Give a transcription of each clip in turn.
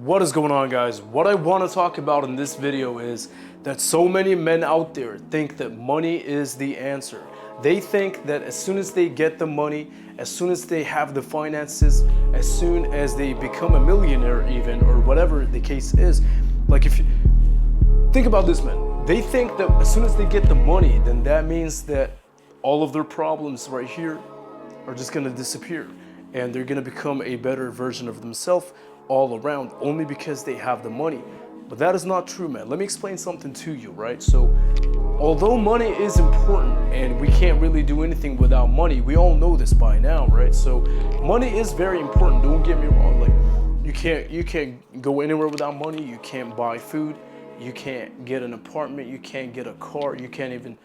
What is going on, guys? What I want to talk about in this video is that so many men out there think that money is the answer. They think that as soon as they get the money, as soon as they have the finances, as soon as they become a millionaire even, or whatever the case is, like if you think about this, man, they think that as soon as they get the money, then that means that all of their problems right here are just going to disappear and they're going to become a better version of themselves all around only because they have the money. But that is not true, man. Let me explain something to you, right? So although money is important and we can't really do anything without money, we all know this by now, right? So money is very important, don't get me wrong. Like you can't go anywhere without money. You can't buy food, you can't get an apartment, you can't get a car, you can't even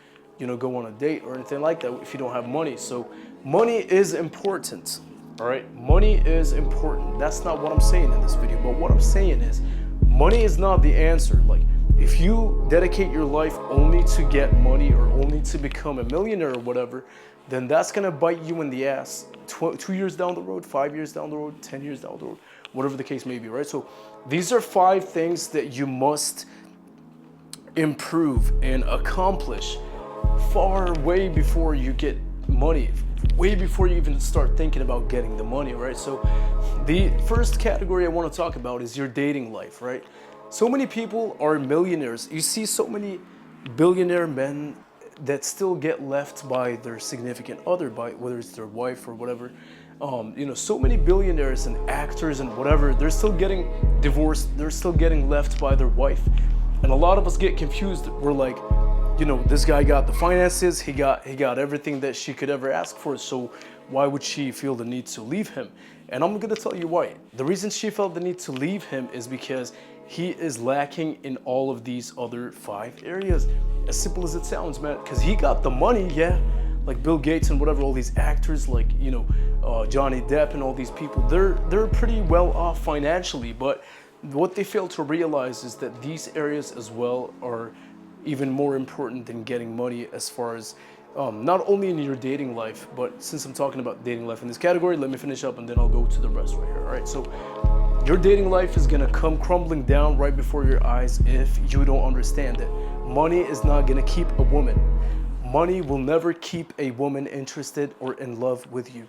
go on a date or anything like that if you don't have money. So money is important. All right, money is important. That's not what I'm saying in this video, but what I'm saying is money is not the answer. Like if you dedicate your life only to get money or only to become a millionaire or whatever, then that's gonna bite you in the ass 2 years down the road, 5 years down the road, 10 years down the road, whatever the case may be, right? So these are 5 things that you must improve and accomplish far way before you get money, way before you even start thinking about getting the money, right? So the first category I want to talk about is your dating life, right? So many people are millionaires. You see so many billionaire men that still get left by their significant other, by whether it's their wife or whatever. So many billionaires and actors and whatever, they're still getting divorced, they're still getting left by their wife. And a lot of us get confused. We're like, this guy got the finances, he got everything that she could ever ask for, so why would she feel the need to leave him? And I'm gonna tell you why. The reason she felt the need to leave him is because he is lacking in all of these other 5 areas. As simple as it sounds, man, because he got the money, yeah, like Bill Gates and whatever, all these actors like, Johnny Depp and all these people, they're pretty well off financially, but what they fail to realize is that these areas as well are even more important than getting money, as far as not only in your dating life, but since I'm talking about dating life in this category, let me finish up and then I'll go to the rest right here. All right, so your dating life is gonna come crumbling down right before your eyes if you don't understand that money is not gonna keep a woman. Money will never keep a woman interested or in love with you.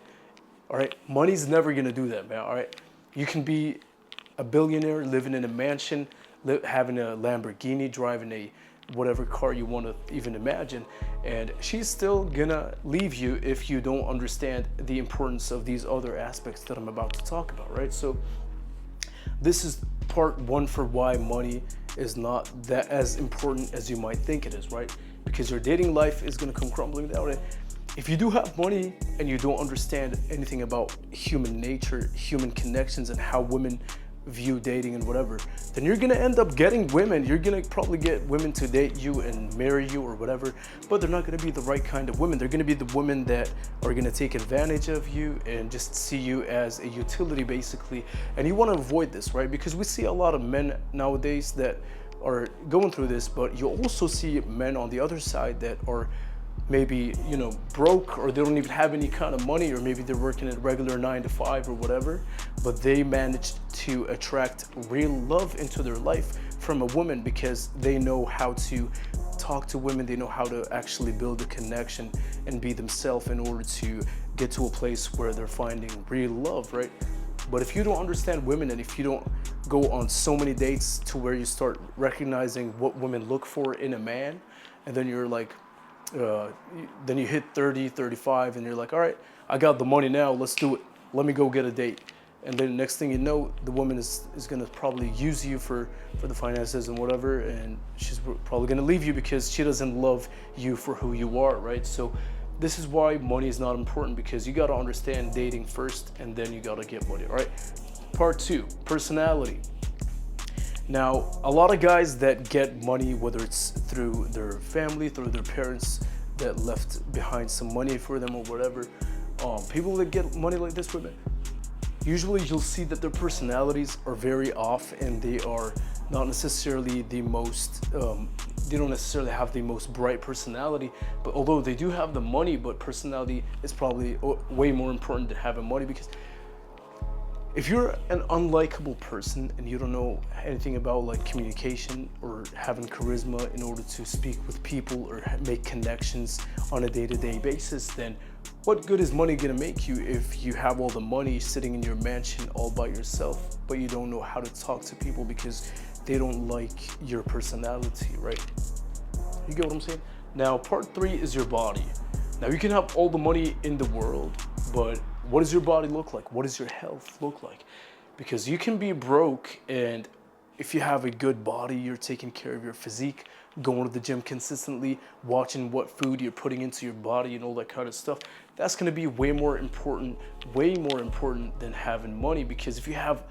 All right, money's never gonna do that, man. All right, you can be a billionaire living in a mansion, having a Lamborghini, driving a whatever car you want to even imagine, and she's still gonna leave you if you don't understand the importance of these other aspects that I'm about to talk about, right? So this is part 1 for why money is not that as important as you might think it is, right? Because your dating life is gonna come crumbling down. And if you do have money and you don't understand anything about human nature, human connections, and how women view dating and whatever, then you're gonna end up getting women. You're gonna probably get women to date you and marry you or whatever, but they're not gonna be the right kind of women. They're gonna be the women that are gonna take advantage of you and just see you as a utility, basically. And you wanna avoid this, right? Because we see a lot of men nowadays that are going through this, but you also see men on the other side that are maybe broke, or they don't even have any kind of money, or maybe they're working at regular 9 to 5 or whatever, but they managed to attract real love into their life from a woman because they know how to talk to women, they know how to actually build a connection and be themselves in order to get to a place where they're finding real love, right? But if you don't understand women, and if you don't go on so many dates to where you start recognizing what women look for in a man, and then you're like, then you hit 30, 35, and you're like, all right, I got the money now, let's do it. Let me go get a date. And then next thing you know, the woman is gonna probably use you for the finances and whatever, and she's probably gonna leave you because she doesn't love you for who you are, right? So this is why money is not important, because you gotta understand dating first, and then you gotta get money, all right? Part 2, personality. Now, a lot of guys that get money, whether it's through their family, through their parents that left behind some money for them or whatever, people that get money like this, women, usually you'll see that their personalities are very off, and they are not necessarily the most, they don't necessarily have the most bright personality, but although they do have the money, but personality is probably way more important than having money, because If you're an unlikable person and you don't know anything about like communication or having charisma in order to speak with people or make connections on a day-to-day basis, then what good is money gonna make you if you have all the money sitting in your mansion all by yourself, but you don't know how to talk to people because they don't like your personality, right? You get what I'm saying? Now, part 3 is your body. Now, you can have all the money in the world, but what does your body look like? What does your health look like? Because you can be broke, and if you have a good body, you're taking care of your physique, going to the gym consistently, watching what food you're putting into your body and all that kind of stuff. That's gonna be way more important than having money. Because if you have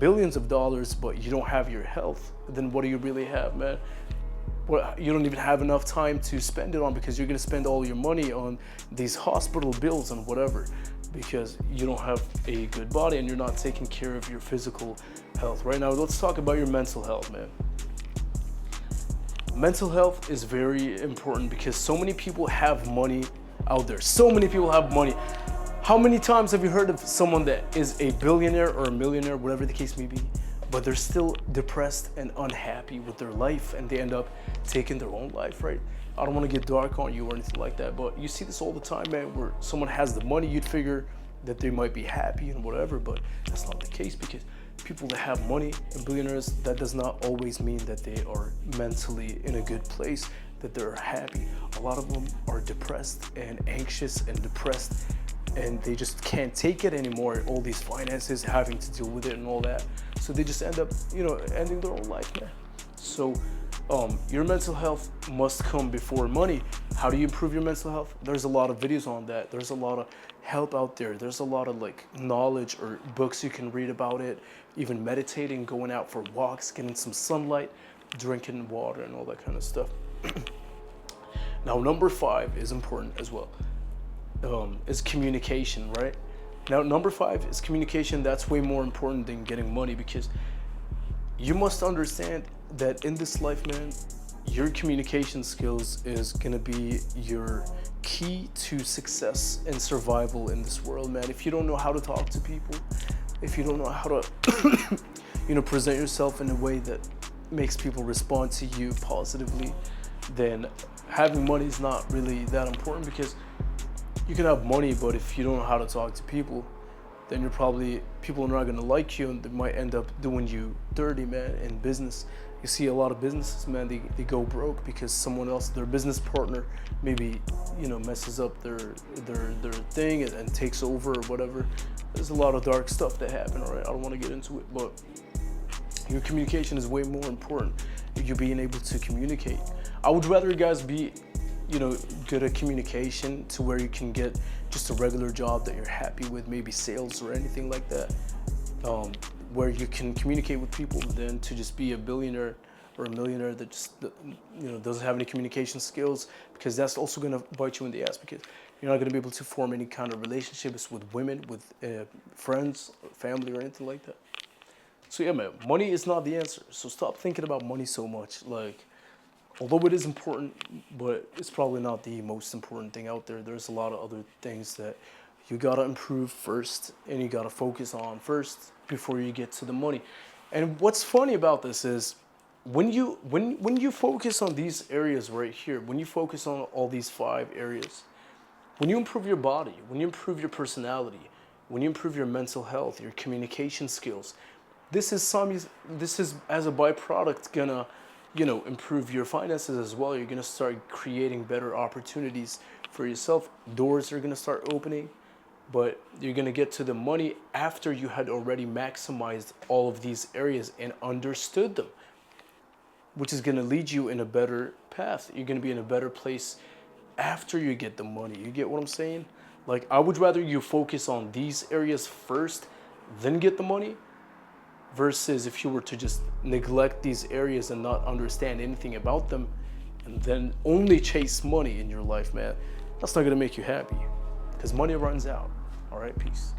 billions of dollars, but you don't have your health, then what do you really have, man? Well, you don't even have enough time to spend it on, because you're gonna spend all your money on these hospital bills and whatever, because you don't have a good body and you're not taking care of your physical health. Right now, let's talk about your mental health, man. Mental health is very important because so many people have money out there. So many people have money. How many times have you heard of someone that is a billionaire or a millionaire, whatever the case may be, but they're still depressed and unhappy with their life, and they end up taking their own life, right? I don't want to get dark on you or anything like that, but you see this all the time, man, where someone has the money, you'd figure that they might be happy and whatever, but that's not the case, because people that have money and billionaires, that does not always mean that they are mentally in a good place, that they're happy. A lot of them are depressed and anxious and depressed, and they just can't take it anymore, all these finances, having to deal with it and all that. So they just end up, ending their own life, man. So your mental health must come before money. How do you improve your mental health? There's a lot of videos on that. There's a lot of help out there. There's a lot of like knowledge or books you can read about it, even meditating, going out for walks, getting some sunlight, drinking water and all that kind of stuff. Now, number 5 is important as well. Is communication, right? Now, number 5 is communication. That's way more important than getting money, because you must understand that in this life, man, your communication skills is gonna be your key to success and survival in this world, man. If you don't know how to talk to people, if you don't know how to, present yourself in a way that makes people respond to you positively, then having money is not really that important, because you can have money, but if you don't know how to talk to people, then people are not gonna like you, and they might end up doing you dirty, man. In business, you see a lot of businesses, man, they go broke because someone else, their business partner, maybe, messes up their thing and takes over or whatever. There's a lot of dark stuff that happen, all right? I don't wanna get into it, but your communication is way more important. You being able to communicate. I would rather you guys be good at communication to where you can get just a regular job that you're happy with, maybe sales or anything like that, where you can communicate with people, than to just be a billionaire or a millionaire that just doesn't have any communication skills, because that's also going to bite you in the ass, because you're not going to be able to form any kind of relationships with women, with friends, family, or anything like that. So yeah, man, money is not the answer. So stop thinking about money so much. Like, although it is important, but it's probably not the most important thing out there. There's a lot of other things that you gotta improve first, and you gotta focus on first before you get to the money. And what's funny about this is when you focus on these areas right here, when you focus on all these 5 areas, when you improve your body, when you improve your personality, when you improve your mental health, your communication skills, this is as a byproduct gonna improve your finances as well. You're gonna start creating better opportunities for yourself. Doors are gonna start opening, but you're gonna get to the money after you had already maximized all of these areas and understood them, which is gonna lead you in a better path. You're gonna be in a better place after you get the money. You get what I'm saying? Like, I would rather you focus on these areas first, then get the money, versus if you were to just neglect these areas and not understand anything about them, and then only chase money in your life, man. That's not gonna make you happy, because money runs out. All right, peace.